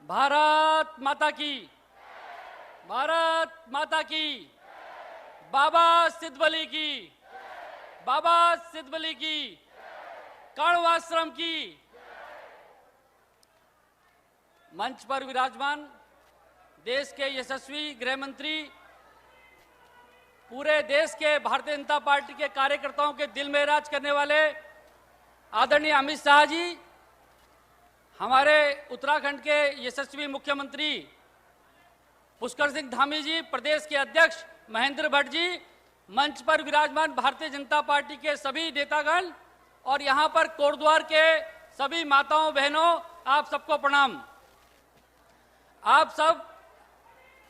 भारत माता की, भारत माता की, बाबा सिद्धबली की, बाबा सिद्धबली की, कण्वाश्रम की। मंच पर विराजमान देश के यशस्वी गृह मंत्री, पूरे देश के भारतीय जनता पार्टी के कार्यकर्ताओं के दिल में राज करने वाले आदरणीय अमित शाह जी, हमारे उत्तराखंड के यशस्वी मुख्यमंत्री पुष्कर सिंह धामी जी, प्रदेश के अध्यक्ष महेंद्र भट्ट जी, मंच पर विराजमान भारतीय जनता पार्टी के सभी नेतागण और यहां पर कोटद्वार के सभी माताओं बहनों, आप सबको प्रणाम। आप सब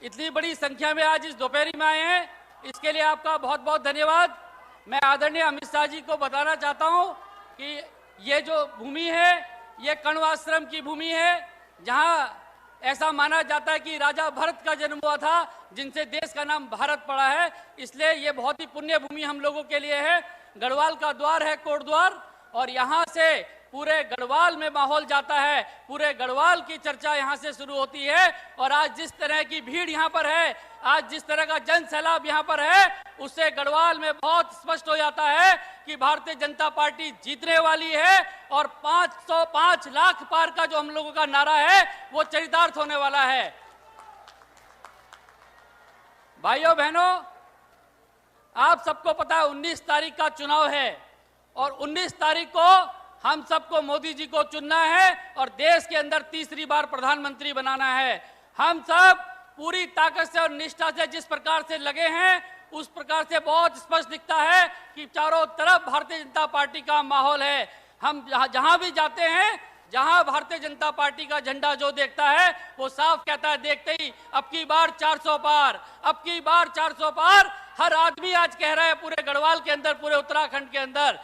इतनी बड़ी संख्या में आज इस दोपहरी में आए हैं, इसके लिए आपका बहुत बहुत धन्यवाद। मैं आदरणीय अमित शाह जी को बताना चाहता हूं कि ये जो भूमि है, ये कण्वाश्रम की भूमि है, जहां ऐसा माना जाता है कि राजा भरत का जन्म हुआ था, जिनसे देश का नाम भारत पड़ा है। इसलिए ये बहुत ही पुण्य भूमि हम लोगों के लिए है। गढ़वाल का द्वार है कोटद्वार, और यहाँ से पूरे गढ़वाल में माहौल जाता है, पूरे गढ़वाल की चर्चा यहाँ से शुरू होती है। और आज जिस तरह की भीड़ यहाँ पर है, आज जिस तरह का जन सैलाब यहाँ पर है, उससे गढ़वाल में बहुत स्पष्ट हो जाता है कि भारतीय जनता पार्टी जीतने वाली है। और 505 लाख पार का जो हम लोगों का नारा है, वो चरितार्थ होने वाला है। भाइयों बहनों, आप सबको पता है 19 तारीख का चुनाव है, और 19 तारीख को हम सबको मोदी जी को चुनना है और देश के अंदर तीसरी बार प्रधानमंत्री बनाना है। हम सब पूरी ताकत से और निष्ठा से जिस प्रकार से लगे हैं, उस प्रकार से बहुत स्पष्ट दिखता है कि चारों तरफ भारतीय जनता पार्टी का माहौल है। हम जहां भी जाते हैं, जहां भारतीय जनता पार्टी का झंडा जो देखता है, वो साफ कहता है देखते ही, अब की बार 400 पार, अब की बार 400 पार। हर आदमी आज कह रहा है पूरे गढ़वाल के अंदर, पूरे उत्तराखंड के अंदर।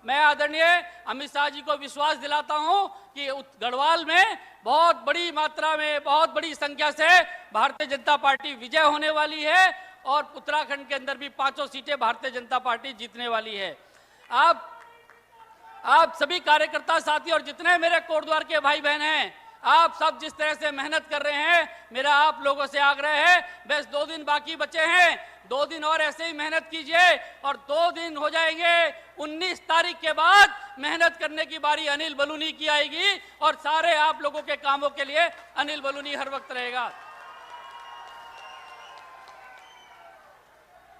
मैं आदरणीय अमित शाह जी को विश्वास दिलाता हूं कि गढ़वाल में बहुत बड़ी मात्रा में, बहुत बड़ी संख्या से भारतीय जनता पार्टी विजय होने वाली है, और उत्तराखंड के अंदर भी 5 सीटें भारतीय जनता पार्टी जीतने वाली है। आप सभी कार्यकर्ता साथी और जितने मेरे कोटद्वार के भाई बहन हैं, आप सब जिस तरह से मेहनत कर रहे हैं, मेरा आप लोगों से आग्रह है, बस 2 दिन बाकी बचे हैं, 2 दिन और ऐसे ही मेहनत कीजिए, और 2 दिन हो जाएंगे। 19 तारीख के बाद मेहनत करने की बारी अनिल बलूनी की आएगी, और सारे आप लोगों के कामों के लिए अनिल बलूनी हर वक्त रहेगा।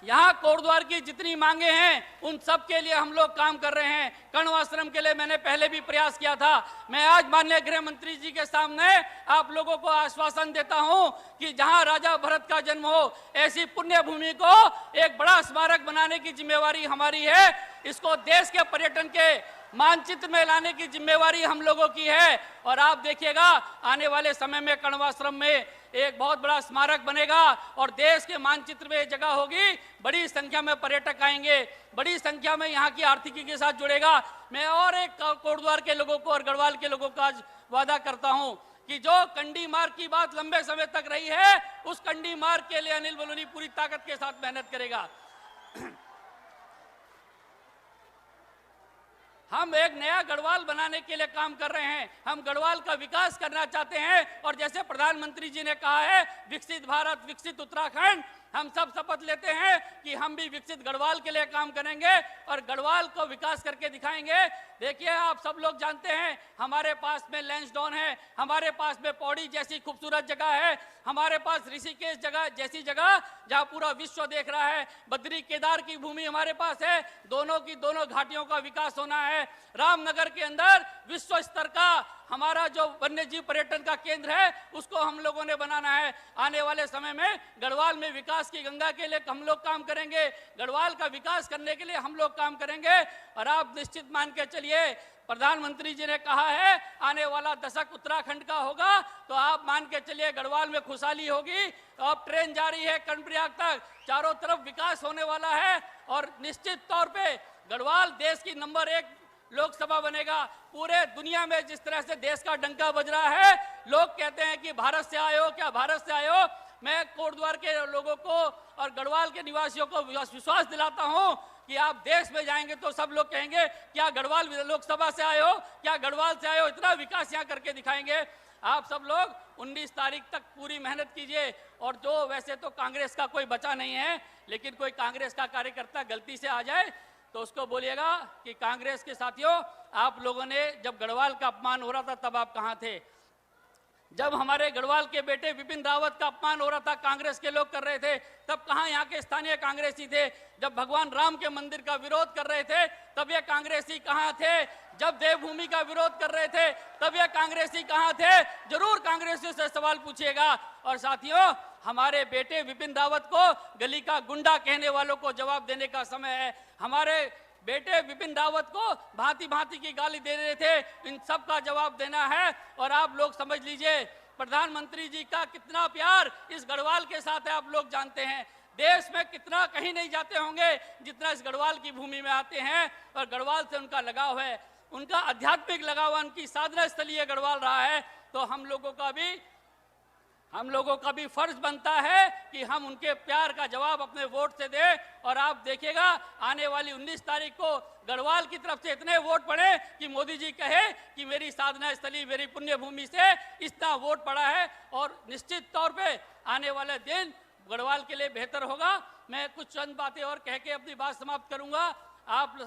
यहाँ कोटद्वार की जितनी मांगे हैं, उन सब के लिए हम लोग काम कर रहे हैं। कण्वाश्रम के लिए मैंने पहले भी प्रयास किया था। मैं आज माननीय गृह मंत्री जी के सामने आप लोगों को आश्वासन देता हूं कि जहां राजा भरत का जन्म हो, ऐसी पुण्य भूमि को एक बड़ा स्मारक बनाने की जिम्मेवारी हमारी है। इसको देश के पर्यटन के मानचित्र में लाने की जिम्मेवारी हम लोगों की है। और आप देखिएगा, आने वाले समय में कण्वाश्रम में एक बहुत बड़ा स्मारक बनेगा, और देश के मानचित्र में जगह होगी। बड़ी संख्या में पर्यटक आएंगे, बड़ी संख्या में यहाँ की आर्थिकी के साथ जुड़ेगा। मैं और एक कोटद्वार के लोगों को और गढ़वाल के लोगों का आज वादा करता हूँ कि जो कंडी मार्ग की बात लंबे समय तक रही है, उस कंडी मार्ग के लिए अनिल बलूनी पूरी ताकत के साथ मेहनत करेगा। हम एक नया गढ़वाल बनाने के लिए काम कर रहे हैं। हम गढ़वाल का विकास करना चाहते हैं, और जैसे प्रधानमंत्री जी ने कहा है, विकसित भारत, विकसित उत्तराखंड, हम सब शपथ लेते हैं कि हम भी विकसित गढ़वाल के लिए काम करेंगे और गढ़वाल को विकास करके दिखाएंगे। देखिए, आप सब लोग जानते हैं, हमारे पास में लैंसडाउन है, हमारे पास में पौड़ी जैसी खूबसूरत जगह है, हमारे पास ऋषिकेश जगह जैसी जगह जहां पूरा विश्व देख रहा है, बद्री केदार की भूमि हमारे पास है। दोनों की दोनों घाटियों का विकास होना है। रामनगर के अंदर विश्व स्तर का हमारा जो वन्यजीव पर्यटन का केंद्र है, उसको हम लोगों ने बनाना है। आने वाले समय में गढ़वाल में विकास की गंगा के लिए हम लोग काम करेंगे, गढ़वाल का विकास करने के लिए हम लोग काम करेंगे। और आप निश्चित मान के चलिए, प्रधानमंत्री जी ने कहा है आने वाला दशक उत्तराखंड का होगा, तो आप मान के चलिए गढ़वाल में खुशहाली होगी। तो अब ट्रेन जारी है कर्णप्रयाग तक, चारों तरफ विकास होने वाला है, और निश्चित तौर पे गढ़वाल देश की नंबर 1 लोकसभा बनेगा। पूरे दुनिया में जिस तरह से देश का डंका बज रहा है, लोग कहते हैं कि भारत से आए हो, क्या भारत से आए हो। मैं कोटद्वार के लोगों को और गढ़वाल के निवासियों को विश्वास दिलाता हूं कि आप देश में जाएंगे तो सब लोग कहेंगे क्या गढ़वाल लोकसभा से आए हो, क्या गढ़वाल से आए हो, इतना विकास यहाँ करके दिखाएंगे। आप सब लोग 19 तारीख तक पूरी मेहनत कीजिए। और जो वैसे तो कांग्रेस का कोई बचा नहीं है, लेकिन कोई कांग्रेस का कार्यकर्ता गलती से आ जाए तो उसको बोलिएगा कि कांग्रेस के साथियों, आप लोगों ने जब गढ़वाल का अपमान हो रहा था तब आप कहां थे? जब हमारे गढ़वाल के बेटे विपिन रावत का अपमान हो रहा था, कांग्रेस के लोग कर रहे थे, तब कहां यहाँ के स्थानीय कांग्रेसी थे? जब भगवान राम के मंदिर का विरोध कर रहे थे तब ये कांग्रेसी कहां थे? जब देवभूमि का विरोध कर रहे थे तब ये कांग्रेसी कहां थे? जरूर कांग्रेसियों से सवाल पूछिएगा। और साथियों, हमारे बेटे विपिन रावत को गली का गुंडा कहने वालों को जवाब देने का समय है। हमारे बेटे विपिन रावत को भांति भांति की गाली दे रहे थे, इन सब का जवाब देना है। और आप लोग समझ लीजिए, प्रधानमंत्री जी का कितना प्यार इस गढ़वाल के साथ है, आप लोग जानते हैं। देश में कितना कहीं नहीं जाते होंगे जितना इस गढ़वाल की भूमि में आते हैं, और गढ़वाल से उनका लगाव है, उनका आध्यात्मिक लगाव, उनकी साधना स्थलीय गढ़वाल रहा है। तो हम लोगों का भी फर्ज बनता है कि हम उनके प्यार का जवाब अपने वोट से दें। और आप देखिएगा, आने वाली 19 तारीख को गढ़वाल की तरफ से इतने वोट पड़े कि मोदी जी कहे कि मेरी साधना स्थली, मेरी पुण्य भूमि से इतना वोट पड़ा है। और निश्चित तौर पे आने वाले दिन गढ़वाल के लिए बेहतर होगा। मैं कुछ चंद बातें और कह के अपनी बात समाप्त करूंगा। आप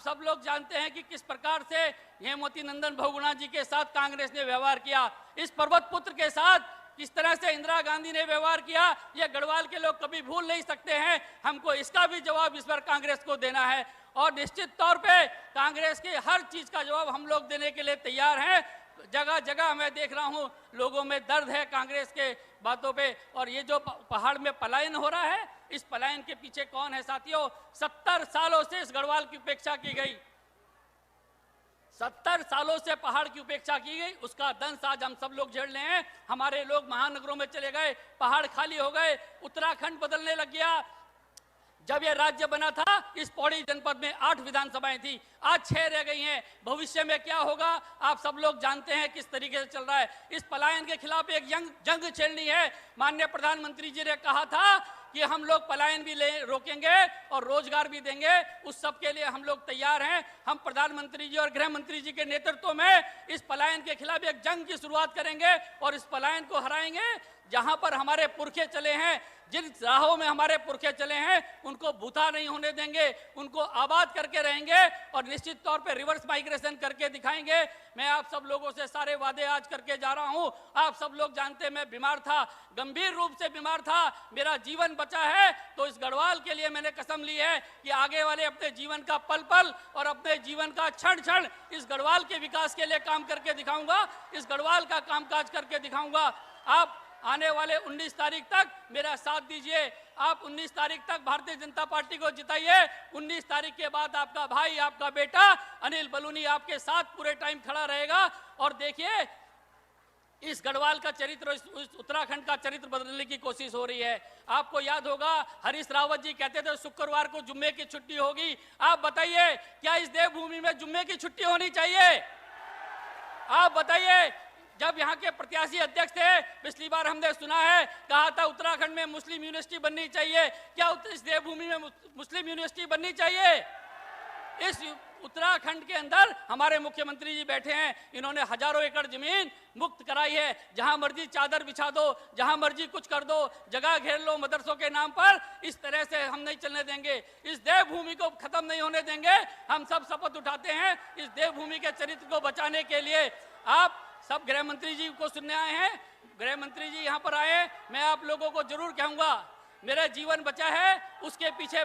सब लोग जानते हैं कि किस प्रकार से हेमवती नंदन बहुगुणा जी के साथ कांग्रेस ने व्यवहार किया, इस पर्वत पुत्र के साथ किस तरह से इंदिरा गांधी ने व्यवहार किया, ये गढ़वाल के लोग कभी भूल नहीं सकते हैं। हमको इसका भी जवाब इस बार कांग्रेस को देना है। और निश्चित तौर पे कांग्रेस की हर चीज का जवाब हम लोग देने के लिए तैयार हैं। जगह जगह मैं देख रहा हूं लोगों में दर्द है कांग्रेस के बातों पे। और ये जो पहाड़ में पलायन हो रहा है, इस पलायन के पीछे कौन है साथियों? 70 सालों से इस गढ़वाल की उपेक्षा की गई, 70 सालों से पहाड़ की उपेक्षा की गई, उसका दंश आज हम सब लोग झेल रहे हैं। हमारे लोग महानगरों में चले गए, पहाड़ खाली हो गए, उत्तराखंड बदलने लग गया। जब ये राज्य बना था, इस पौड़ी जनपद में 8 विधानसभाएं थी, आज 6 रह गई हैं। भविष्य में क्या होगा आप सब लोग जानते हैं किस तरीके से चल रहा है। इस पलायन के खिलाफ एक जंग छेड़नी है। माननीय प्रधानमंत्री जी ने कहा था कि हम लोग पलायन भी रोकेंगे और रोजगार भी देंगे, उस सब के लिए हम लोग तैयार हैं। हम प्रधानमंत्री जी और गृह मंत्री जी के नेतृत्व में इस पलायन के खिलाफ एक जंग की शुरुआत करेंगे और इस पलायन को हराएंगे। जहां पर हमारे पुरखे चले हैं, जिन राहों में हमारे पुरखे चले हैं, उनको भूता नहीं होने देंगे, उनको आबाद करके रहेंगे और निश्चित तौर पे रिवर्स माइग्रेशन करके दिखाएंगे। मैं आप सब लोगों से सारे वादे आज करके जा रहा हूं। आप सब लोग जानते हैं मैं बीमार था, गंभीर रूप से बीमार था, मेरा जीवन बचा है तो इस गढ़वाल के लिए मैंने कसम ली है कि आगे वाले अपने जीवन का पल पल और अपने जीवन का क्षण क्षण इस गढ़वाल के विकास के लिए काम करके दिखाऊंगा, इस गढ़वाल का कामकाज करके दिखाऊंगा। आप आने वाले 19 तारीख तक मेरा साथ दीजिए। आप 19 तारीख तक भारतीय जनता पार्टी को जिताइए। 19 तारीख के बाद आपका भाई, आपका बेटा अनिल बलूनी आपके साथ पूरे टाइम खड़ा रहेगा। और देखिए, इस गढ़वाल का चरित्र, इस उत्तराखंड का चरित्र बदलने की कोशिश हो रही है। आपको याद होगा हरीश रावत जी कहते थे शुक्रवार को जुम्मे की छुट्टी होगी। आप बताइए, क्या इस देवभूमि में जुम्मे की छुट्टी होनी चाहिए? आप बताइए। जब यहाँ के प्रत्याशी अध्यक्ष थे, पिछली बार हमने सुना है, कहा था उत्तराखंड में मुस्लिम यूनिवर्सिटी बननी चाहिए। क्या इस देवभूमि में मुस्लिम यूनिवर्सिटी बननी चाहिए? इस उत्तराखंड के अंदर हमारे मुख्यमंत्री जी बैठे हैं, इन्होंने हजारों एकड़ जमीन मुक्त कराई है। जहां मर्जी चादर बिछा दो, जहां मर्जी कुछ कर दो, जगह घेर लो मदरसों के नाम पर। इस तरह से हम नहीं चलने देंगे, इस देवभूमि को खत्म नहीं होने देंगे। हम सब शपथ उठाते हैं इस देवभूमि के चरित्र को बचाने के लिए। आप सब गृह मंत्री जी को सुनने आए हैं, गृह मंत्री जी यहाँ पर आए। मैं आप लोगों को जरूर कहूंगा, मेरा जीवन बचा है, उसके पीछे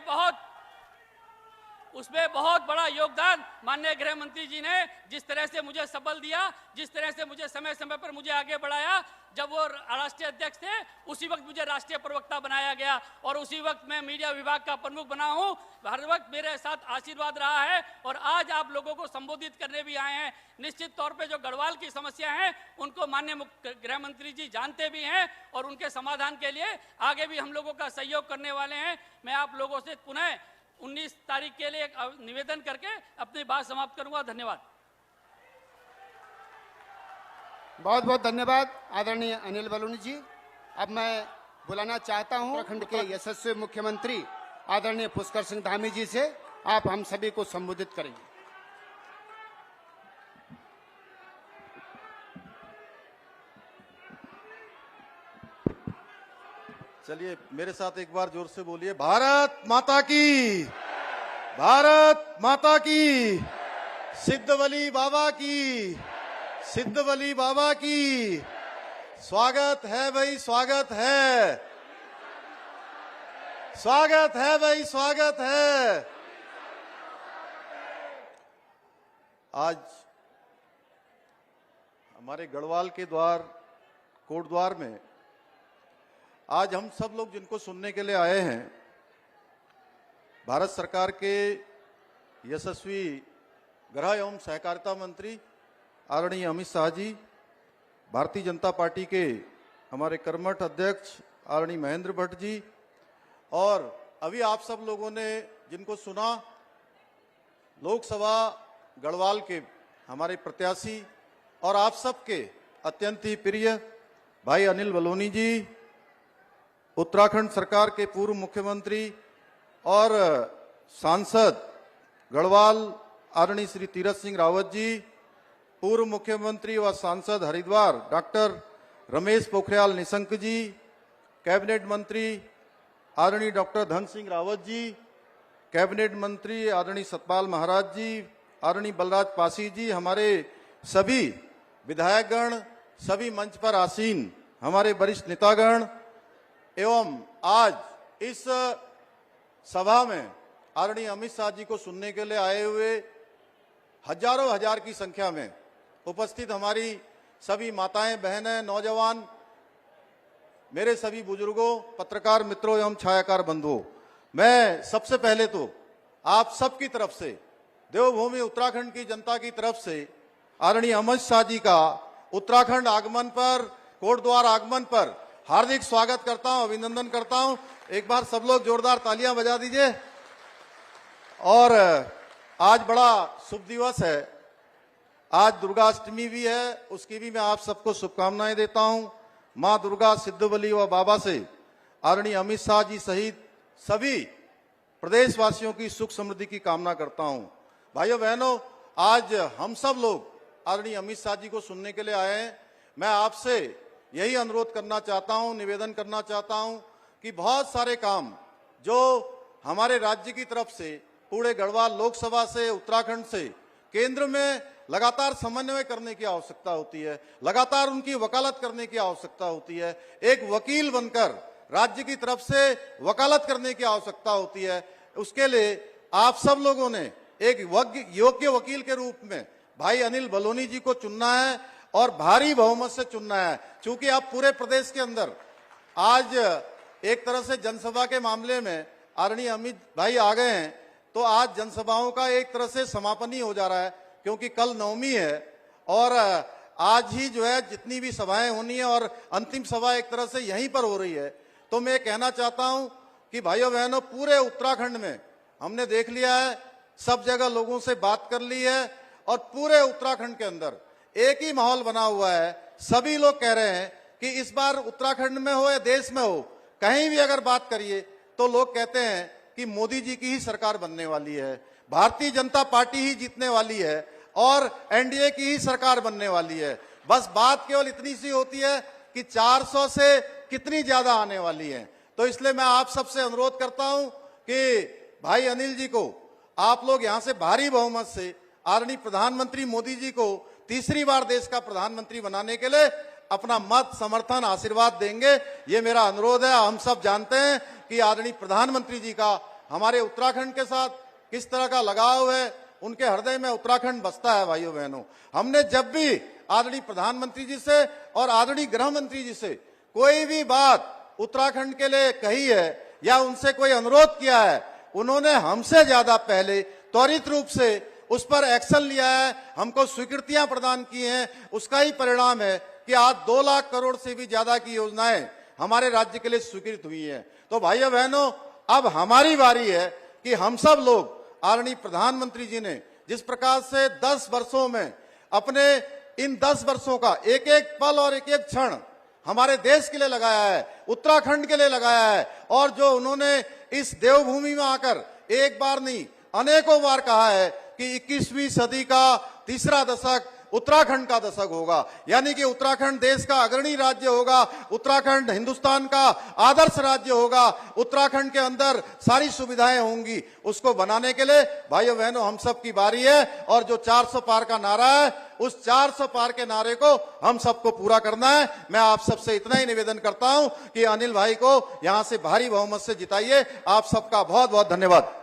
उसमें बहुत बड़ा योगदान माननीय गृह मंत्री जी ने। जिस तरह से मुझे सबल दिया, जिस तरह से मुझे समय समय पर मुझे आगे बढ़ाया, जब वो राष्ट्रीय अध्यक्ष थे उसी वक्त मुझे राष्ट्रीय प्रवक्ता बनाया गया और उसी वक्त मैं मीडिया विभाग का प्रमुख बना हूं। हर वक्त मेरे साथ आशीर्वाद रहा है और आज आप लोगों को संबोधित करने भी आए हैं। निश्चित तौर पे जो गढ़वाल की समस्या है उनको माननीय गृह मंत्री जी जानते भी हैं और उनके समाधान के लिए आगे भी हम लोगों का सहयोग करने वाले हैं। मैं आप लोगों से पुनः 19 तारीख के लिए एक निवेदन करके अपनी बात समाप्त करूंगा। धन्यवाद। बहुत बहुत धन्यवाद आदरणीय अनिल बलूनी जी। अब मैं बुलाना चाहता हूं उत्तराखंड के यशस्वी मुख्यमंत्री आदरणीय पुष्कर सिंह धामी जी से। आप हम सभी को संबोधित करेंगे। चलिए मेरे साथ एक बार जोर से बोलिए, भारत माता की, भारत माता की, सिद्धवली बाबा की, सिद्धवली बाबा की। स्वागत है भाई, स्वागत है, स्वागत है भाई, स्वागत है। आज हमारे गढ़वाल के द्वार, कोट द्वार में आज हम सब लोग जिनको सुनने के लिए आए हैं, भारत सरकार के यशस्वी गृह एवं सहकारिता मंत्री आदरणीय अमित शाह जी, भारतीय जनता पार्टी के हमारे कर्मठ अध्यक्ष आदरणीय महेंद्र भट्ट जी, और अभी आप सब लोगों ने जिनको सुना, लोकसभा गढ़वाल के हमारे प्रत्याशी और आप सबके अत्यंत ही प्रिय भाई अनिल बलूनी जी, उत्तराखंड सरकार के पूर्व मुख्यमंत्री और सांसद गढ़वाल आदरणीय श्री तीरथ सिंह रावत जी, पूर्व मुख्यमंत्री व सांसद हरिद्वार डॉक्टर रमेश पोखरियाल निशंक जी, कैबिनेट मंत्री आदरणीय डॉक्टर धन सिंह रावत जी, कैबिनेट मंत्री आदरणीय सतपाल महाराज जी, आदरणीय बलराज पासी जी, हमारे सभी विधायकगण, सभी मंच पर आसीन हमारे वरिष्ठ नेतागण एवं आज इस सभा में आदरणीय अमित शाह जी को सुनने के लिए आए हुए हजारों हजार की संख्या में उपस्थित हमारी सभी माताएं, बहनें, नौजवान, मेरे सभी बुजुर्गों, पत्रकार मित्रों एवं छायाकार बंधुओं, मैं सबसे पहले तो आप सबकी तरफ से, देवभूमि उत्तराखंड की जनता की तरफ से आदरणीय अमित शाह जी का उत्तराखंड आगमन पर, कोटद्वार आगमन पर हार्दिक स्वागत करता हूं, अभिनंदन करता हूं। एक बार सब लोग जोरदार तालियां बजा दीजिए। और आज बड़ा शुभ दिवस है, आज दुर्गा अष्टमी भी है, उसकी भी मैं आप सबको शुभकामनाएं देता हूं। मां दुर्गा, सिद्धवली व बाबा से आदरणीय अमित शाह जी सहित सभी प्रदेशवासियों की सुख समृद्धि की कामना करता हूं। भाइयों बहनों, आज हम सब लोग आदरणीय अमित शाह जी को सुनने के लिए आए हैं। मैं आपसे यही अनुरोध करना चाहता हूं, निवेदन करना चाहता हूं कि बहुत सारे काम जो हमारे राज्य की तरफ से, पूरे गढ़वाल लोकसभा से, उत्तराखंड से केंद्र में लगातार समन्वय करने की आवश्यकता होती है, लगातार उनकी वकालत करने की आवश्यकता होती है, एक वकील बनकर राज्य की तरफ से वकालत करने की आवश्यकता होती है। उसके लिए आप सब लोगों ने एक योग्य वकील के रूप में भाई अनिल बलूनी जी को चुनना है और भारी बहुमत से चुनना है। क्योंकि आप पूरे प्रदेश के अंदर आज एक तरह से जनसभा के मामले में आदरणीय अमित भाई आ गए हैं, तो आज जनसभाओं का एक तरह से समापन ही हो जा रहा है, क्योंकि कल नवमी है और आज ही जो है जितनी भी सभाएं होनी है और अंतिम सभा एक तरह से यहीं पर हो रही है। तो मैं कहना चाहता हूं कि भाइयों बहनों, पूरे उत्तराखंड में हमने देख लिया है, सब जगह लोगों से बात कर ली है और पूरे उत्तराखंड के अंदर एक ही माहौल बना हुआ है। सभी लोग कह रहे हैं कि इस बार उत्तराखंड में हो या देश में हो, कहीं भी अगर बात करिए तो लोग कहते हैं कि मोदी जी की ही सरकार बनने वाली है, भारतीय जनता पार्टी ही जीतने वाली है और एनडीए की ही सरकार बनने वाली है। बस बात केवल इतनी सी होती है कि 400 से कितनी ज्यादा आने वाली है। तो इसलिए मैं आप सबसे अनुरोध करता हूं कि भाई अनिल जी को आप लोग यहां से भारी बहुमत से आदरणीय प्रधानमंत्री मोदी जी को तीसरी बार देश का प्रधानमंत्री बनाने के लिए अपना मत, समर्थन, आशीर्वाद देंगे, ये मेरा अनुरोध है। हम सब जानते हैं कि आदरणीय प्रधानमंत्री जी का हमारे उत्तराखंड के साथ किस तरह का लगाव है, उनके हृदय में उत्तराखंड बसता है। भाइयों बहनों, हमने जब भी आदरणीय प्रधानमंत्री जी से और आदरणीय गृह मंत्री जी से कोई भी बात उत्तराखंड के लिए कही है या उनसे कोई अनुरोध किया है, उन्होंने हमसे ज्यादा पहले त्वरित रूप से उस पर एक्शन लिया है, हमको स्वीकृतियां प्रदान की हैं। उसका ही परिणाम है कि आज 2 लाख करोड़ से भी ज्यादा की योजनाएं हमारे राज्य के लिए स्वीकृत हुई हैं। तो भाइयों बहनों, अब हमारी बारी है कि हम सब लोग आदरणीय प्रधानमंत्री जी ने जिस प्रकार से 10 वर्षों में अपने इन 10 वर्षों का एक एक पल और एक एक क्षण हमारे देश के लिए लगाया है, उत्तराखंड के लिए लगाया है, और जो उन्होंने इस देवभूमि में आकर एक बार नहीं अनेकों बार कहा है कि 21वीं सदी का तीसरा दशक उत्तराखंड का दशक होगा, यानी कि उत्तराखंड देश का अग्रणी राज्य होगा, उत्तराखंड हिंदुस्तान का आदर्श राज्य होगा, उत्तराखंड के अंदर सारी सुविधाएं होंगी। उसको बनाने के लिए भाइयों बहनों हम सब की बारी है, और जो 400 पार का नारा है, उस 400 पार के नारे को हम सबको पूरा करना है। मैं आप सबसे इतना ही निवेदन करता हूं कि अनिल भाई को यहां से भारी बहुमत से जिताइए। आप सबका बहुत बहुत धन्यवाद।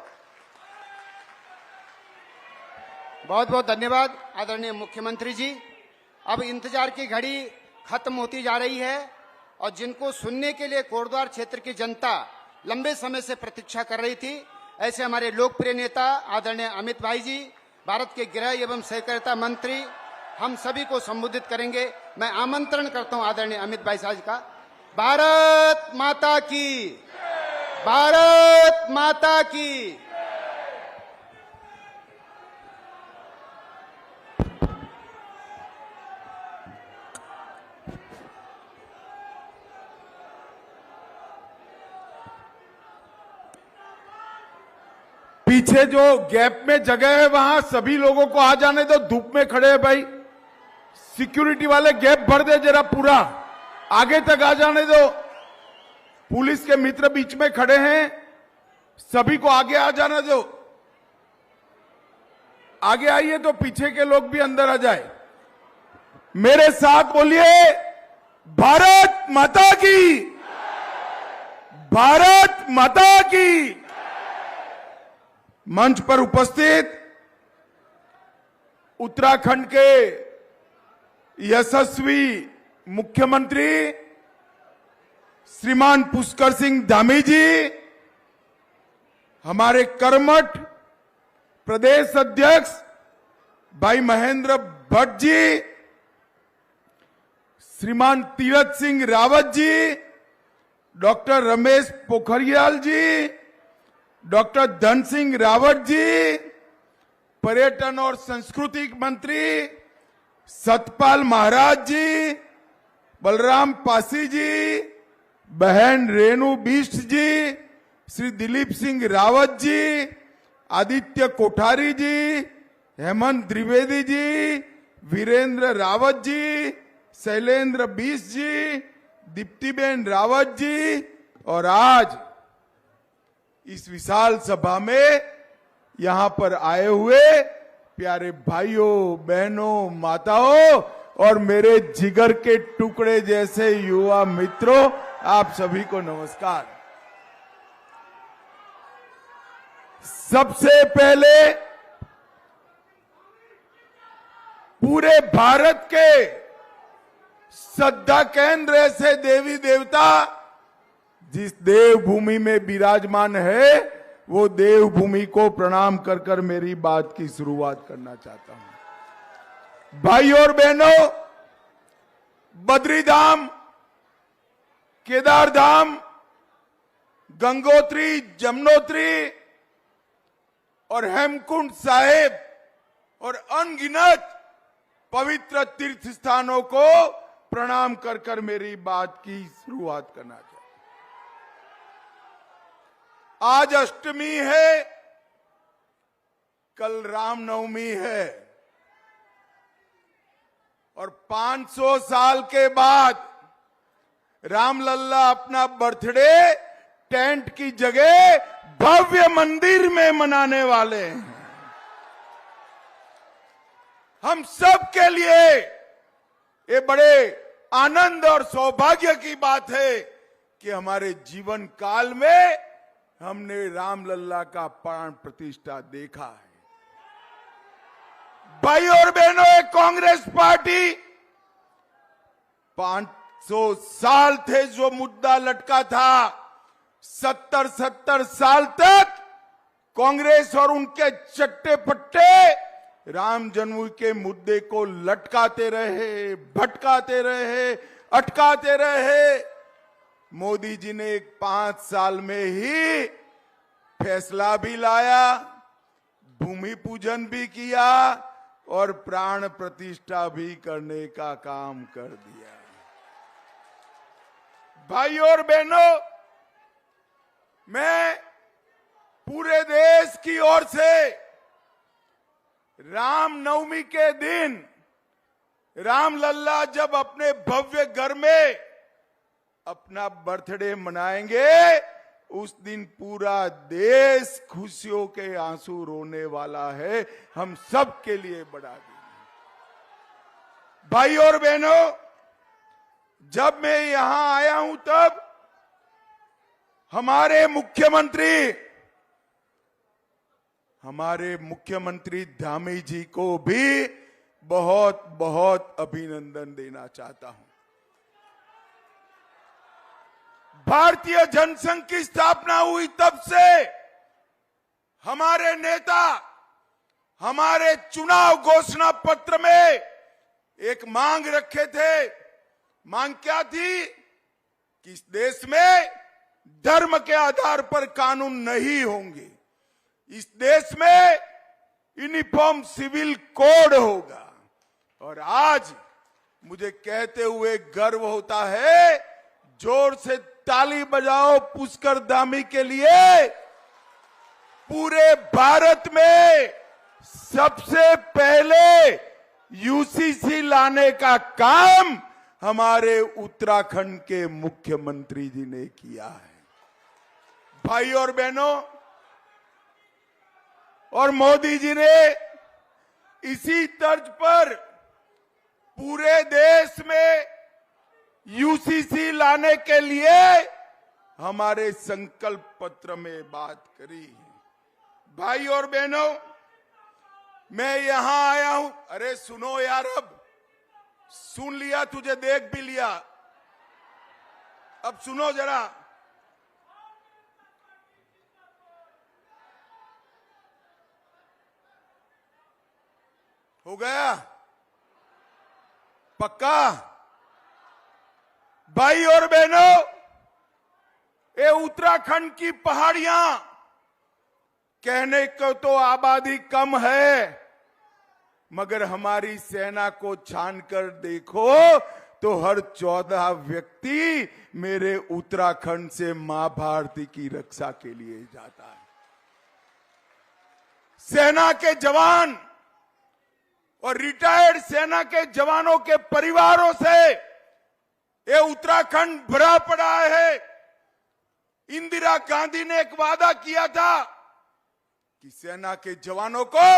बहुत बहुत धन्यवाद आदरणीय मुख्यमंत्री जी। अब इंतजार की घड़ी खत्म होती जा रही है, और जिनको सुनने के लिए कोटद्वार क्षेत्र की जनता लंबे समय से प्रतीक्षा कर रही थी, ऐसे हमारे लोकप्रिय नेता आदरणीय अमित भाई जी, भारत के गृह एवं सहकारिता मंत्री, हम सभी को संबोधित करेंगे। मैं आमंत्रण करता हूं आदरणीय अमित भाई साहब का। भारत माता की, भारत माता की। पीछे जो गैप में जगह है वहां सभी लोगों को आ जाने दो। धूप में खड़े हैं भाई, सिक्योरिटी वाले गैप भर दे जरा, पूरा आगे तक आ जाने दो। पुलिस के मित्र बीच में खड़े हैं, सभी को आगे आ जाने दो। आगे आइए तो पीछे के लोग भी अंदर आ जाए। मेरे साथ बोलिए, भारत माता की, भारत माता की। मंच पर उपस्थित उत्तराखंड के यशस्वी मुख्यमंत्री श्रीमान पुष्कर सिंह धामी जी, हमारे कर्मठ प्रदेश अध्यक्ष भाई महेंद्र भट्ट जी, श्रीमान तीरथ सिंह रावत जी, डॉक्टर रमेश पोखरियाल जी, डॉक्टर धन सिंह रावत जी, पर्यटन और संस्कृति मंत्री सतपाल महाराज जी, बलराम पासी जी, बहन रेणु बिष्ट जी, श्री दिलीप सिंह रावत जी, आदित्य कोठारी जी, हेमंत द्विवेदी जी, वीरेंद्र रावत जी, शैलेंद्र बिष्ट जी, दीप्तिबेन रावत जी, और आज इस विशाल सभा में यहां पर आए हुए प्यारे भाइयों बहनों माताओं और मेरे जिगर के टुकड़े जैसे युवा मित्रों, आप सभी को नमस्कार। सबसे पहले पूरे भारत के श्रद्धा केंद्र ऐसे देवी देवता जिस देवभूमि में विराजमान है, वो देवभूमि को प्रणाम कर कर मेरी बात की शुरुआत करना चाहता हूं। भाइयों और बहनों, बद्रीधाम, केदारधाम, गंगोत्री, जमुनोत्री और हेमकुंड साहिब और अनगिनत पवित्र तीर्थ स्थानों को प्रणाम कर कर मेरी बात की शुरुआत करना चाहता हूं। आज अष्टमी है, कल रामनवमी है, और 500 साल के बाद रामलल्ला अपना बर्थडे टेंट की जगह भव्य मंदिर में मनाने वाले हैं। हम सब के लिए ये बड़े आनंद और सौभाग्य की बात है कि हमारे जीवन काल में हमने रामलल्ला का प्राण प्रतिष्ठा देखा है। भाई और बहनों, एक कांग्रेस पार्टी 500 साल थे जो मुद्दा लटका था, 70 साल तक कांग्रेस और उनके चट्टे पट्टे राम जन्मभूमि के मुद्दे को लटकाते रहे, भटकाते रहे, अटकाते रहे। मोदी जी ने 5 साल में ही फैसला भी लाया, भूमि पूजन भी किया और प्राण प्रतिष्ठा भी करने का काम कर दिया। भाइयों और बहनों, मैं पूरे देश की ओर से रामनवमी के दिन रामलल्ला जब अपने भव्य घर में अपना बर्थडे मनाएंगे, उस दिन पूरा देश खुशियों के आंसू रोने वाला है। हम सब के लिए बड़ा दिन। भाई और बहनों, जब मैं यहां आया हूं तब हमारे मुख्यमंत्री धामी जी को भी बहुत बहुत अभिनंदन देना चाहता हूं। भारतीय जनसंघ की स्थापना हुई तब से हमारे नेता हमारे चुनाव घोषणा पत्र में एक मांग रखे थे। मांग क्या थी? कि इस देश में धर्म के आधार पर कानून नहीं होंगे, इस देश में यूनिफॉर्म सिविल कोड होगा। और आज मुझे कहते हुए गर्व होता है, जोर से ताली बजाओ पुष्कर धामी के लिए। पूरे भारत में सबसे पहले यूसीसी लाने का काम हमारे उत्तराखंड के मुख्यमंत्री जी ने किया है। भाई और बहनों, और मोदी जी ने इसी तर्ज पर पूरे देश में यूसीसी लाने के लिए हमारे संकल्प पत्र में बात करी है। भाई और बहनों, मैं यहां आया हूं। अरे सुनो यार, अब सुन लिया, तुझे देख भी लिया, अब सुनो जरा। हो गया पक्का? भाई और बहनों, ये उत्तराखंड की पहाड़ियां, कहने को तो आबादी कम है, मगर हमारी सेना को छानकर देखो तो हर 14 व्यक्ति मेरे उत्तराखंड से मां भारती की रक्षा के लिए जाता है। सेना के जवान और रिटायर्ड सेना के जवानों के परिवारों से ये उत्तराखंड भरा पड़ा है। इंदिरा गांधी ने एक वादा किया था कि सेना के जवानों को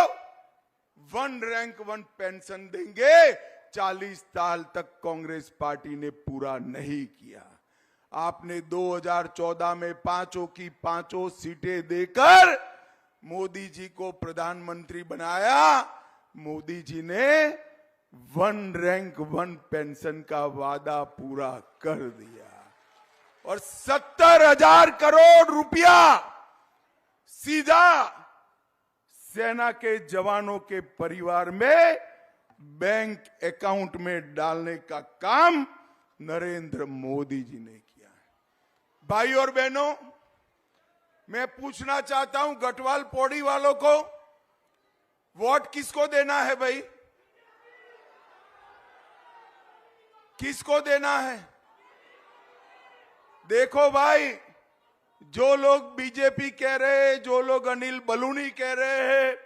1 रैंक 1 पेंशन देंगे। 40 साल तक कांग्रेस पार्टी ने पूरा नहीं किया। आपने 2014 में 5 की 5 सीटें देकर मोदी जी को प्रधानमंत्री बनाया। मोदी जी ने 1 रैंक 1 पेंशन का वादा पूरा कर दिया और 70,000 करोड़ रुपया सीधा सेना के जवानों के परिवार में बैंक अकाउंट में डालने का काम नरेंद्र मोदी जी ने किया है। भाई और बहनों, मैं पूछना चाहता हूं गढ़वाल पौड़ी वालों को, वोट किसको देना है भाई? किसको देना है? देखो भाई, जो लोग बीजेपी कह रहे हैं, जो लोग अनिल बलूनी कह रहे हैं,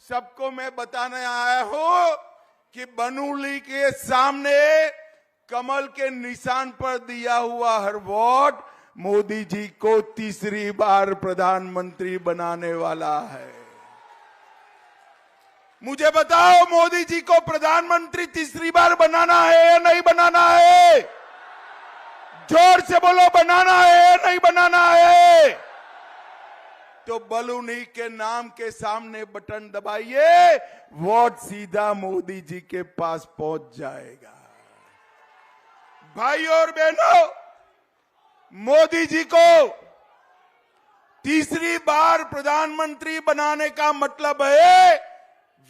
सबको मैं बताने आया हूं कि बलूनी के सामने कमल के निशान पर दिया हुआ हर वोट मोदी जी को तीसरी बार प्रधानमंत्री बनाने वाला है। मुझे बताओ, मोदी जी को प्रधानमंत्री तीसरी बार बनाना है या नहीं बनाना है? जोर से बोलो, बनाना है या नहीं बनाना है? तो बलूनी के नाम के सामने बटन दबाइए, वोट सीधा मोदी जी के पास पहुंच जाएगा। भाई और बहनों, मोदी जी को तीसरी बार प्रधानमंत्री बनाने का मतलब है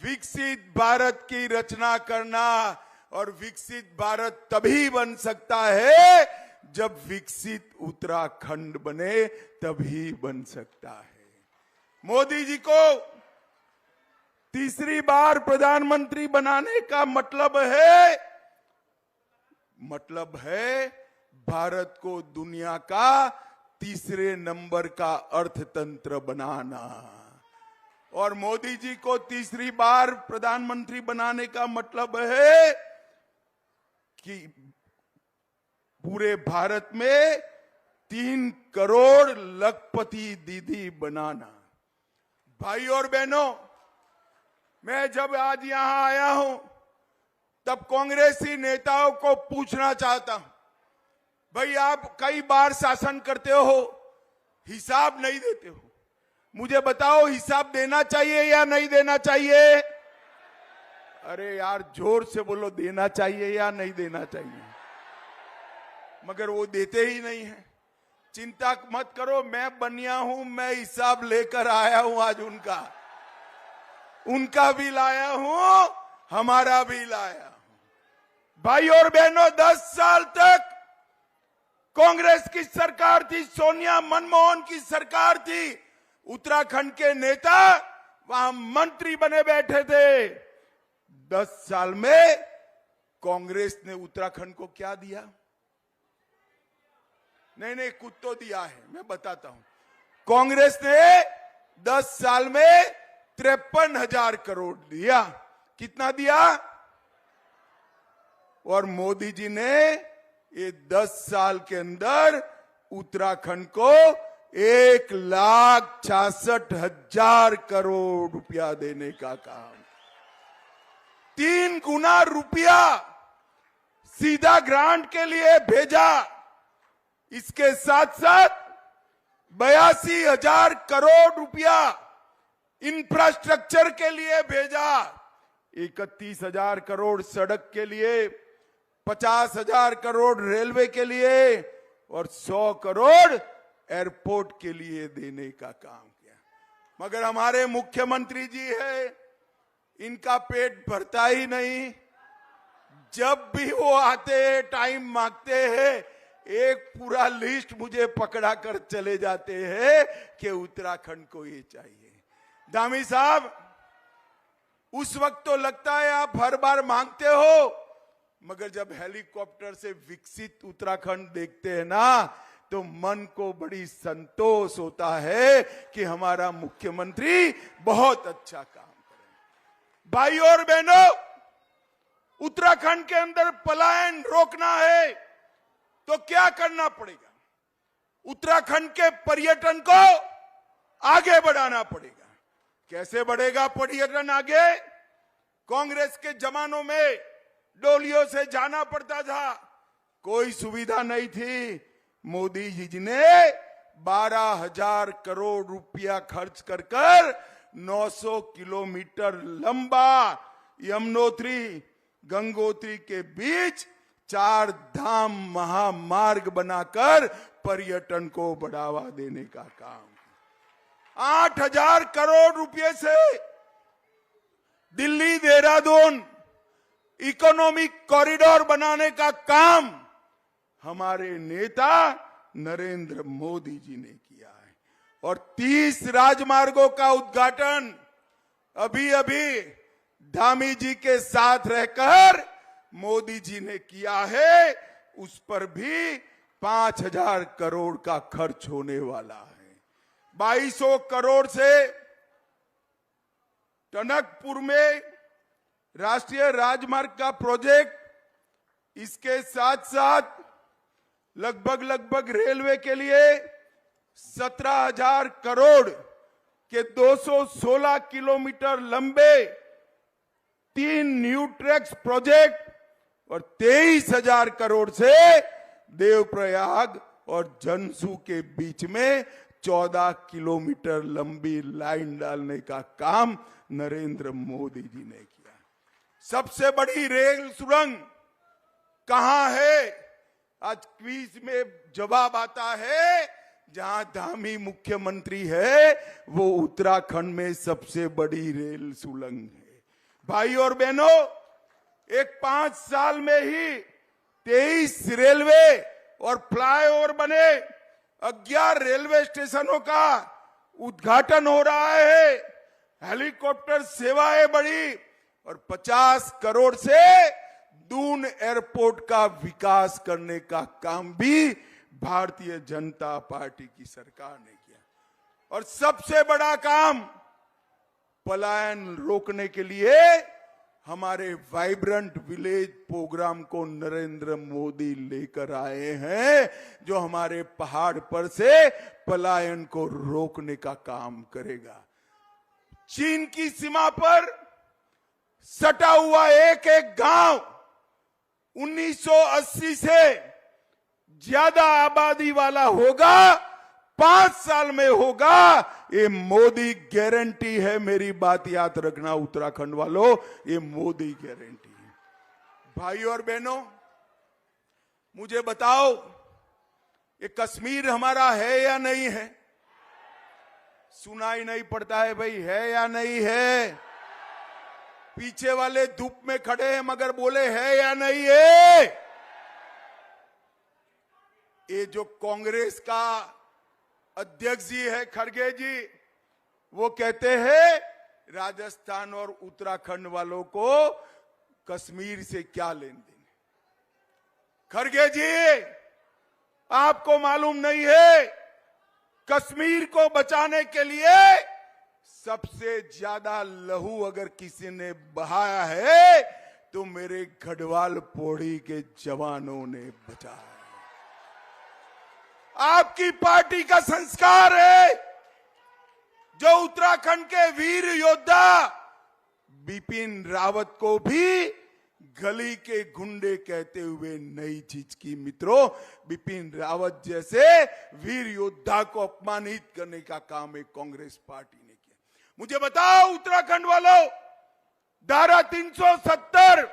विकसित भारत की रचना करना। और विकसित भारत तभी बन सकता है जब विकसित उत्तराखंड बने, तभी बन सकता है। मोदी जी को तीसरी बार प्रधानमंत्री बनाने का मतलब है भारत को दुनिया का तीसरे नंबर का अर्थतंत्र बनाना। और मोदी जी को तीसरी बार प्रधानमंत्री बनाने का मतलब है कि पूरे भारत में 3 करोड़ लखपति दीदी बनाना। भाई और बहनों, मैं जब आज यहां आया हूं तब कांग्रेसी नेताओं को पूछना चाहता हूं, भाई आप कई बार शासन करते हो, हिसाब नहीं देते हो, मुझे बताओ हिसाब देना चाहिए या नहीं देना चाहिए? अरे यार जोर से बोलो, देना चाहिए या नहीं देना चाहिए? मगर वो देते ही नहीं है। चिंता मत करो, मैं बनिया हूं, मैं हिसाब लेकर आया हूं आज उनका भी लाया हूं, हमारा भी लाया हूं। भाई और बहनों, 10 साल तक कांग्रेस की सरकार थी, सोनिया मनमोहन की सरकार थी, उत्तराखंड के नेता वहां मंत्री बने बैठे थे। 10 साल में कांग्रेस ने उत्तराखंड को क्या दिया? नहीं कुछ तो दिया है, मैं बताता हूं। कांग्रेस ने 10 साल में 53,000 करोड़ दिया। कितना दिया? और मोदी जी ने ये 10 साल के अंदर उत्तराखंड को 1,66,000 करोड़ रुपया देने का काम, 3 गुना रुपया सीधा ग्रांट के लिए भेजा। इसके साथ साथ 82,000 करोड़ रुपया इंफ्रास्ट्रक्चर के लिए भेजा, 31,000 करोड़ सड़क के लिए, 50,000 करोड़ रेलवे के लिए और 100 करोड़ एयरपोर्ट के लिए देने का काम किया। मगर हमारे मुख्यमंत्री जी है, इनका पेट भरता ही नहीं। जब भी वो आते हैं, टाइम मांगते हैं, एक पूरा लिस्ट मुझे पकड़ा कर चले जाते हैं कि उत्तराखंड को ये चाहिए। धामी साहब, उस वक्त तो लगता है आप हर बार मांगते हो, मगर जब हेलीकॉप्टर से विकसित उत्तराखंड देखते हैं ना, तो मन को बड़ी संतोष होता है कि हमारा मुख्यमंत्री बहुत अच्छा काम करे। भाई और बहनों, उत्तराखंड के अंदर पलायन रोकना है तो क्या करना पड़ेगा? उत्तराखंड के पर्यटन को आगे बढ़ाना पड़ेगा। कैसे बढ़ेगा पर्यटन आगे? कांग्रेस के जमानों में डोलियों से जाना पड़ता था, कोई सुविधा नहीं थी। मोदी जी ने 12,000 करोड़ रुपया खर्च कर 900 किलोमीटर लंबा यमुनोत्री गंगोत्री के बीच 4 धाम महामार्ग बनाकर पर्यटन को बढ़ावा देने का काम, 8,000 करोड़ रुपए से दिल्ली देहरादून इकोनॉमिक कॉरिडोर बनाने का काम हमारे नेता नरेंद्र मोदी जी ने किया है। और 30 राजमार्गों का उद्घाटन अभी अभी धामी जी के साथ रहकर मोदी जी ने किया है। उस पर भी 5,000 करोड़ का खर्च होने वाला है। 2,200 करोड़ से टनकपुर में राष्ट्रीय राजमार्ग का प्रोजेक्ट, इसके साथ साथ लगभग रेलवे के लिए 17,000 करोड़ के 216 किलोमीटर लंबे 3 न्यू ट्रैक्स प्रोजेक्ट और 23,000 करोड़ से देवप्रयाग और जनसू के बीच में 14 किलोमीटर लंबी लाइन डालने का काम नरेंद्र मोदी जी ने किया। सबसे बड़ी रेल सुरंग कहां है? आज क्विज में जवाब आता है, जहां धामी मुख्यमंत्री है वो उत्तराखंड में सबसे बड़ी रेल सुरंग है। भाई और बहनों, एक 5 साल में ही 23 रेलवे और फ्लाईओवर बने, 11 रेलवे स्टेशनों का उद्घाटन हो रहा है, हेलीकॉप्टर सेवाएं बढ़ी और 50 करोड़ से दून एयरपोर्ट का विकास करने का काम भी भारतीय जनता पार्टी की सरकार ने किया। और सबसे बड़ा काम पलायन रोकने के लिए हमारे वाइब्रेंट विलेज प्रोग्राम को नरेंद्र मोदी लेकर आए हैं, जो हमारे पहाड़ पर से पलायन को रोकने का काम करेगा। चीन की सीमा पर सटा हुआ एक एक गांव 1980 से ज्यादा आबादी वाला होगा, 5 साल में होगा। ये मोदी गारंटी है, मेरी बात याद रखना उत्तराखंड वालों, ये मोदी गारंटी है। भाइयों और बहनों, मुझे बताओ, ये कश्मीर हमारा है या नहीं है? सुनाई नहीं पड़ता है भाई, है या नहीं है? पीछे वाले धूप में खड़े हैं मगर बोले है या नहीं है? ये जो कांग्रेस का अध्यक्ष जी है खड़गे जी, वो कहते हैं राजस्थान और उत्तराखंड वालों को कश्मीर से क्या लेन देन। खड़गे जी, आपको मालूम नहीं है, कश्मीर को बचाने के लिए सबसे ज्यादा लहू अगर किसी ने बहाया है तो मेरे गढ़वाल पौड़ी के जवानों ने बचाया। आपकी पार्टी का संस्कार है, जो उत्तराखंड के वीर योद्धा बिपिन रावत को भी गली के गुंडे कहते हुए नई चीज की। मित्रों, बिपिन रावत जैसे वीर योद्धा को अपमानित करने का काम एक कांग्रेस पार्टी ने किया। मुझे बताओ उत्तराखंड वालों, धारा 370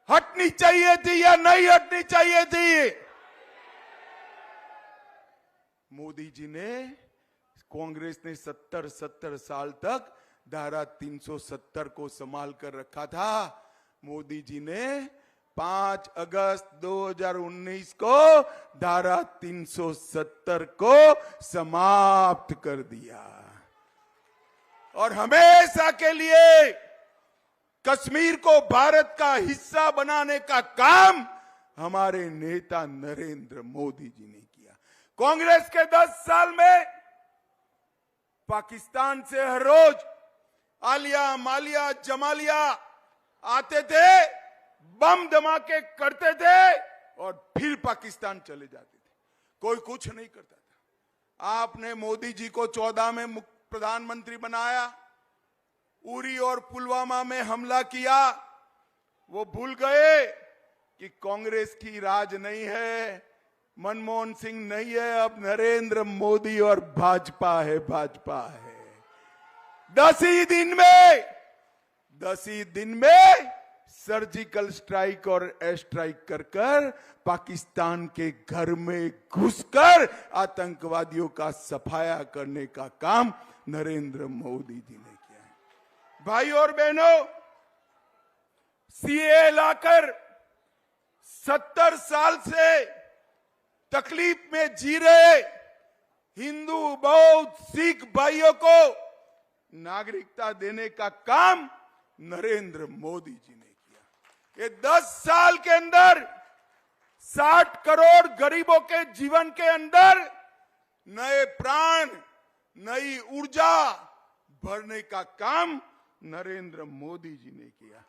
हटनी चाहिए थी या नहीं हटनी चाहिए थी? मोदी जी ने, कांग्रेस ने 70 साल तक धारा 370 को संभाल कर रखा था। मोदी जी ने 5 अगस्त 2019 को धारा 370 को समाप्त कर दिया और हमेशा के लिए कश्मीर को भारत का हिस्सा बनाने का काम हमारे नेता नरेंद्र मोदी जी ने किया। कांग्रेस के 10 साल में पाकिस्तान से हर रोज आलिया, मालिया, जमालिया आते थे, बम धमाके करते थे और फिर पाकिस्तान चले जाते थे। कोई कुछ नहीं करता था। आपने मोदी जी को 14 में प्रधानमंत्री बनाया, उरी और पुलवामा में हमला किया। वो भूल गए कि कांग्रेस की राज नहीं है, मनमोहन सिंह नहीं है, अब नरेंद्र मोदी और भाजपा है, भाजपा है। 10 ही दिन में सर्जिकल स्ट्राइक और एयर स्ट्राइक कर पाकिस्तान के घर में घुसकर आतंकवादियों का सफाया करने का काम नरेंद्र मोदी जी ने किया है। भाइयों और बहनों, सीए लाकर 70 साल से तकलीफ में जी रहे हिंदू, बौद्ध, सिख भाइयों को नागरिकता देने का काम नरेंद्र मोदी जी ने किया। ये 10 साल के अंदर 60 करोड़ गरीबों के जीवन के अंदर नए प्राण, नई ऊर्जा भरने का काम नरेंद्र मोदी जी ने किया।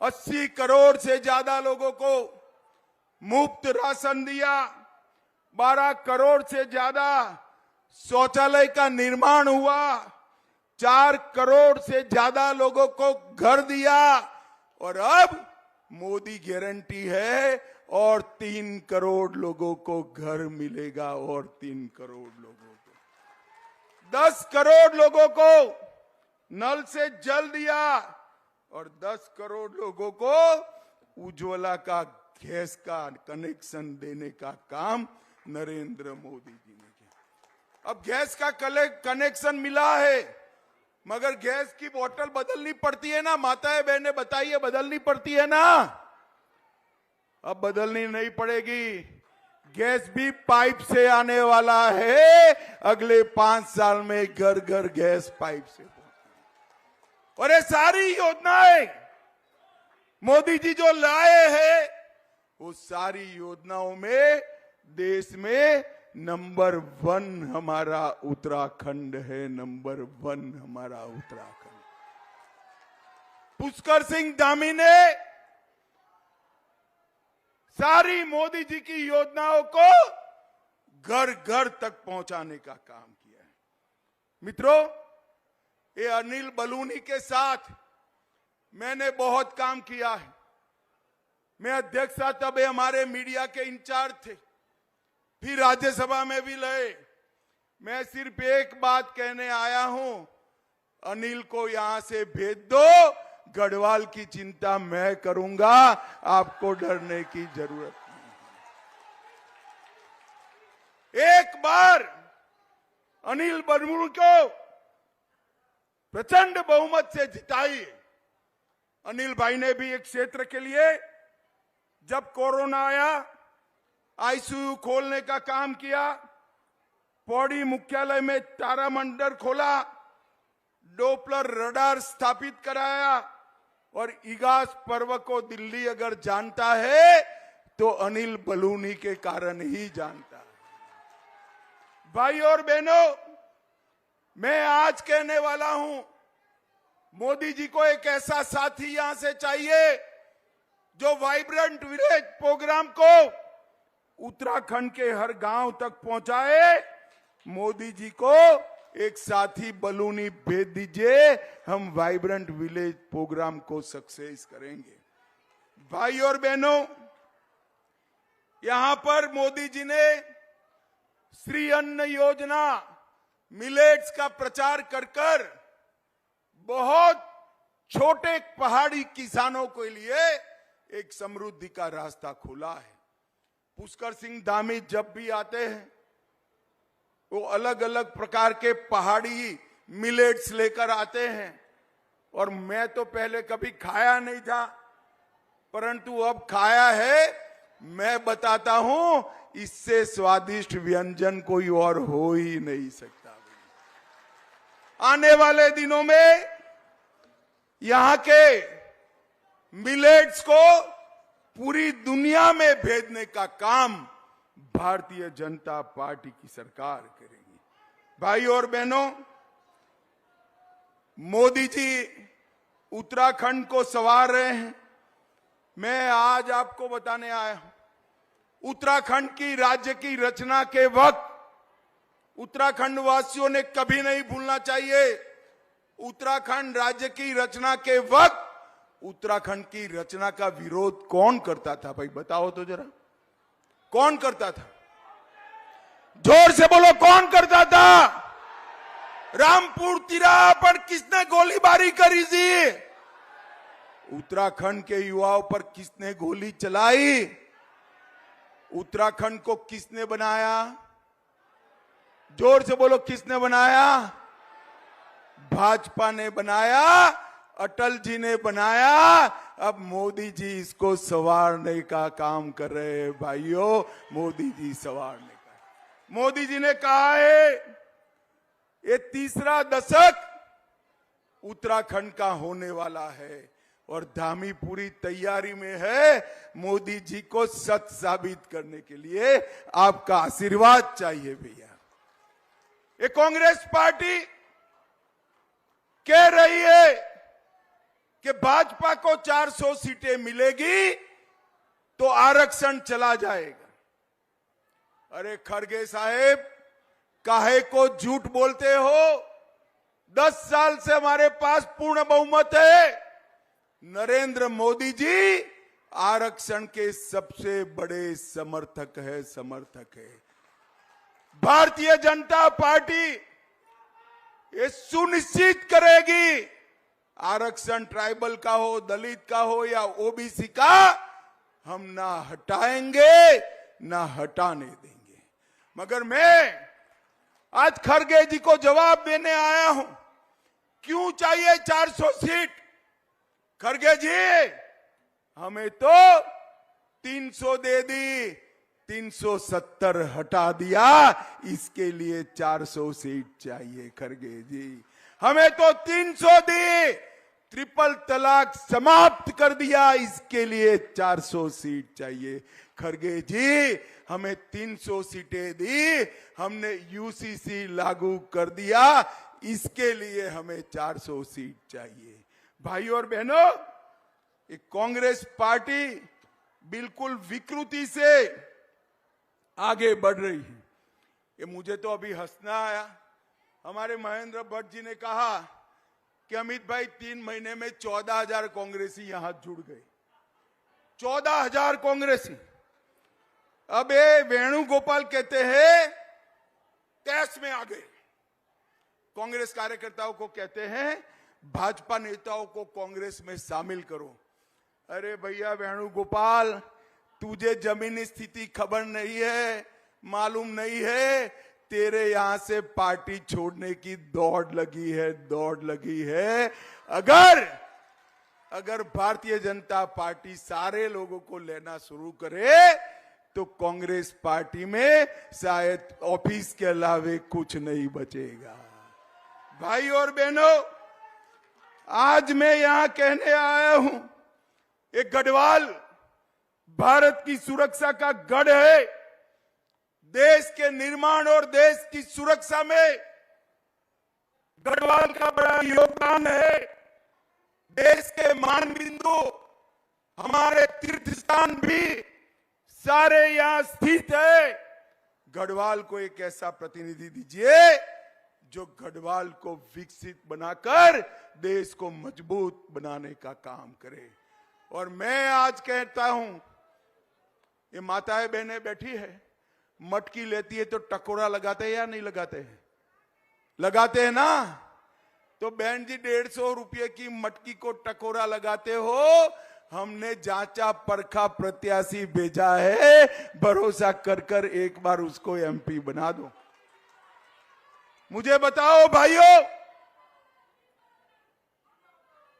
80 करोड़ से ज्यादा लोगों को मुफ्त राशन दिया, 12 करोड़ से ज्यादा शौचालय का निर्माण हुआ, 4 करोड़ से ज्यादा लोगों को घर दिया और अब मोदी गारंटी है और 3 करोड़ लोगों को घर मिलेगा और 3 करोड़ लोगों को, 10 करोड़ लोगों को नल से जल दिया और 10 करोड़ लोगों को उज्ज्वला का गैस का कनेक्शन देने का काम नरेंद्र मोदी जी ने किया। अब गैस का कनेक्शन मिला है मगर गैस की बोतल बदलनी पड़ती है ना, माताएं बहनें बताइए, बदलनी पड़ती है ना? अब बदलनी नहीं पड़ेगी, गैस भी पाइप से आने वाला है। अगले 5 साल में घर घर गैस पाइप से पहुंचे। और ये सारी योजनाएं मोदी जी जो लाए हैं, वो सारी योजनाओं में देश में नंबर 1 हमारा उत्तराखंड है, नंबर 1 हमारा उत्तराखंड। पुष्कर सिंह धामी ने सारी मोदी जी की योजनाओं को घर घर तक पहुंचाने का काम किया है। मित्रों, ये अनिल बलूनी के साथ मैंने बहुत काम किया है। मैं अध्यक्ष था, तब ये हमारे मीडिया के इंचार्ज थे, फिर राज्यसभा में भी लड़े। मैं सिर्फ एक बात कहने आया हूं, अनिल को यहां से भेज दो, गढ़वाल की चिंता मैं करूंगा, आपको डरने की जरूरत नहीं। एक बार अनिल बलूनी को प्रचंड बहुमत से जिताइए। अनिल भाई ने भी एक क्षेत्र के लिए जब कोरोना आया आईसीयू खोलने का काम किया, पौड़ी मुख्यालय में तारामंडल खोला, डोपलर रडार स्थापित कराया और इगास पर्व को दिल्ली अगर जानता है तो अनिल बलूनी के कारण ही जानता है। भाई और बहनों, मैं आज कहने वाला हूं, मोदी जी को एक ऐसा साथी यहां से चाहिए जो वाइब्रेंट विलेज प्रोग्राम को उत्तराखंड के हर गांव तक पहुंचाए। मोदी जी को एक साथी बलूनी भेज दीजिए, हम वाइब्रेंट विलेज प्रोग्राम को सक्सेस करेंगे। भाई और बहनों, यहां पर मोदी जी ने श्री अन्न योजना मिलेट्स का प्रचार कर कर बहुत छोटे पहाड़ी किसानों के लिए एक समृद्धि का रास्ता खोला है। पुष्कर सिंह धामी जब भी आते हैं वो अलग अलग प्रकार के पहाड़ी मिलेट्स लेकर आते हैं, और मैं तो पहले कभी खाया नहीं था, परंतु अब खाया है। मैं बताता हूं, इससे स्वादिष्ट व्यंजन कोई और हो ही नहीं सकता। आने वाले दिनों में यहां के मिलेट्स को पूरी दुनिया में भेजने का काम भारतीय जनता पार्टी की सरकार करेगी। भाई और बहनों, मोदी जी उत्तराखंड को संवार रहे हैं। मैं आज आपको बताने आया हूं, उत्तराखंड की राज्य की रचना के वक्त उत्तराखंड वासियों ने कभी नहीं भूलना चाहिए, उत्तराखंड राज्य की रचना के वक्त उत्तराखंड की रचना का विरोध कौन करता था? भाई बताओ तो जरा, कौन करता था? जोर से बोलो, कौन करता था? रामपुर तिराहा पर किसने गोलीबारी करी थी? उत्तराखंड के युवाओं पर किसने गोली चलाई? उत्तराखंड को किसने बनाया? जोर से बोलो, किसने बनाया? भाजपा ने बनाया, अटल जी ने बनाया। अब मोदी जी इसको संवारने का काम कर रहे हैं। भाइयों, मोदी जी संवारने का। मोदी जी ने कहा है ये तीसरा दशक उत्तराखंड का होने वाला है, और धामी पूरी तैयारी में है। मोदी जी को सच साबित करने के लिए आपका आशीर्वाद चाहिए भैया। ये कांग्रेस पार्टी कह रही है कि भाजपा को 400 सीटें मिलेगी तो आरक्षण चला जाएगा। अरे खड़गे साहेब, काहे को झूठ बोलते हो? 10 साल से हमारे पास पूर्ण बहुमत है। नरेंद्र मोदी जी आरक्षण के सबसे बड़े समर्थक है। भारतीय जनता पार्टी ये सुनिश्चित करेगी, आरक्षण ट्राइबल का हो, दलित का हो या ओबीसी का, हम ना हटाएंगे ना हटाने देंगे। मगर मैं आज खड़गे जी को जवाब देने आया हूं, क्यों चाहिए 400 सीट? खड़गे जी, हमें तो 300 दे दी, 370 हटा दिया, इसके लिए 400 सीट चाहिए। खड़गे जी, हमें तो 300 दी, ट्रिपल तलाक समाप्त कर दिया, इसके लिए 400 सीट चाहिए। खड़गे जी, हमें 300 सीटें दी, हमने यूसीसी लागू कर दिया, इसके लिए हमें 400 सीट चाहिए। भाइयों और बहनों, ये कांग्रेस पार्टी बिल्कुल विकृति से आगे बढ़ रही है। ये मुझे तो अभी हंसना आया। हमारे महेंद्र भट्ट जी ने कहा कि अमित भाई 3 महीने में 14,000 कांग्रेसी यहां जुड़ गए। 14,000 कांग्रेसी। अब ये वेणुगोपाल कहते हैं तैश में आ गए। कांग्रेस कार्यकर्ताओं को कहते हैं भाजपा नेताओं को कांग्रेस में शामिल करो। अरे भैया वेणुगोपाल, तुझे जमीनी स्थिति खबर नहीं है, मालूम नहीं है। तेरे यहां से पार्टी छोड़ने की दौड़ लगी है। अगर भारतीय जनता पार्टी सारे लोगों को लेना शुरू करे तो कांग्रेस पार्टी में शायद ऑफिस के अलावे कुछ नहीं बचेगा। भाई और बहनों, आज मैं यहां कहने आया हूं, एक गढ़वाल भारत की सुरक्षा का गढ़ है। देश के निर्माण और देश की सुरक्षा में गढ़वाल का बड़ा योगदान है। देश के मानबिंदु, हमारे तीर्थ स्थान भी सारे यहां स्थित है। गढ़वाल को एक ऐसा प्रतिनिधि दीजिए जो गढ़वाल को विकसित बनाकर देश को मजबूत बनाने का काम करे। और मैं आज कहता हूं, ये माताएं बहनें बैठी है, मटकी लेती है तो टकोरा लगाते हैं या नहीं लगाते हैं? लगाते हैं ना। तो बहन जी 150 रुपये की मटकी को टकोरा लगाते हो। हमने जांचा परखा प्रत्याशी भेजा है, भरोसा कर कर एक बार उसको एमपी बना दो। मुझे बताओ भाइयों,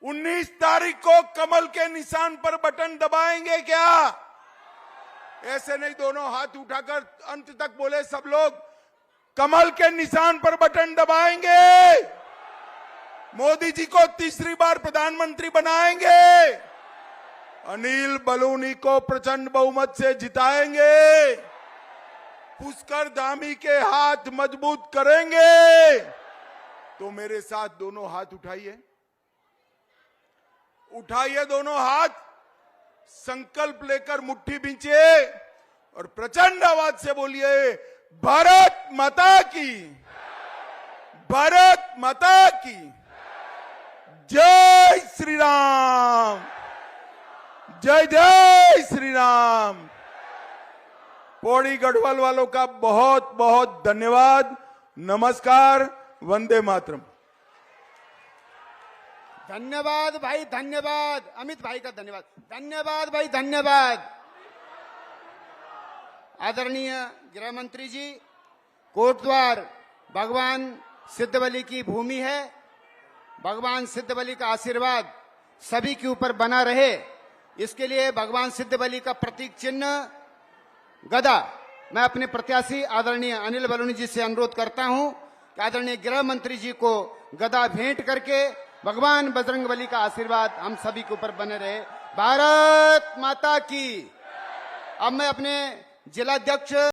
19 तारीख को कमल के निशान पर बटन दबाएंगे क्या? ऐसे नहीं, दोनों हाथ उठाकर अंत तक बोले सब लोग। कमल के निशान पर बटन दबाएंगे। मोदी जी को तीसरी बार प्रधानमंत्री बनाएंगे। अनिल बलूनी को प्रचंड बहुमत से जिताएंगे। पुष्कर धामी के हाथ मजबूत करेंगे। तो मेरे साथ दोनों हाथ उठाइए, उठाइए दोनों हाथ, संकल्प लेकर मुट्ठी भींचिए और प्रचंड आवाज से बोलिए, भारत माता की, भारत माता की जय श्री राम, जय जय श्री राम। पौड़ी गढ़वाल वालों का बहुत बहुत धन्यवाद। नमस्कार, वंदे मातरम। धन्यवाद भाई, धन्यवाद। अमित भाई का धन्यवाद। धन्यवाद भाई, धन्यवाद। आदरणीय गृह मंत्री जी, कोटद्वार भगवान सिद्धबली की भूमि है। भगवान सिद्धबली का आशीर्वाद सभी के ऊपर बना रहे, इसके लिए भगवान सिद्धबली का प्रतीक चिन्ह गदा मैं अपने प्रत्याशी आदरणीय अनिल बलूनी जी से अनुरोध करता हूं कि आदरणीय गृह मंत्री जी को गदा भेंट करके भगवान बजरंगबली का आशीर्वाद हम सभी के ऊपर बने रहे। भारत माता की। अब मैं अपने जिलाध्यक्ष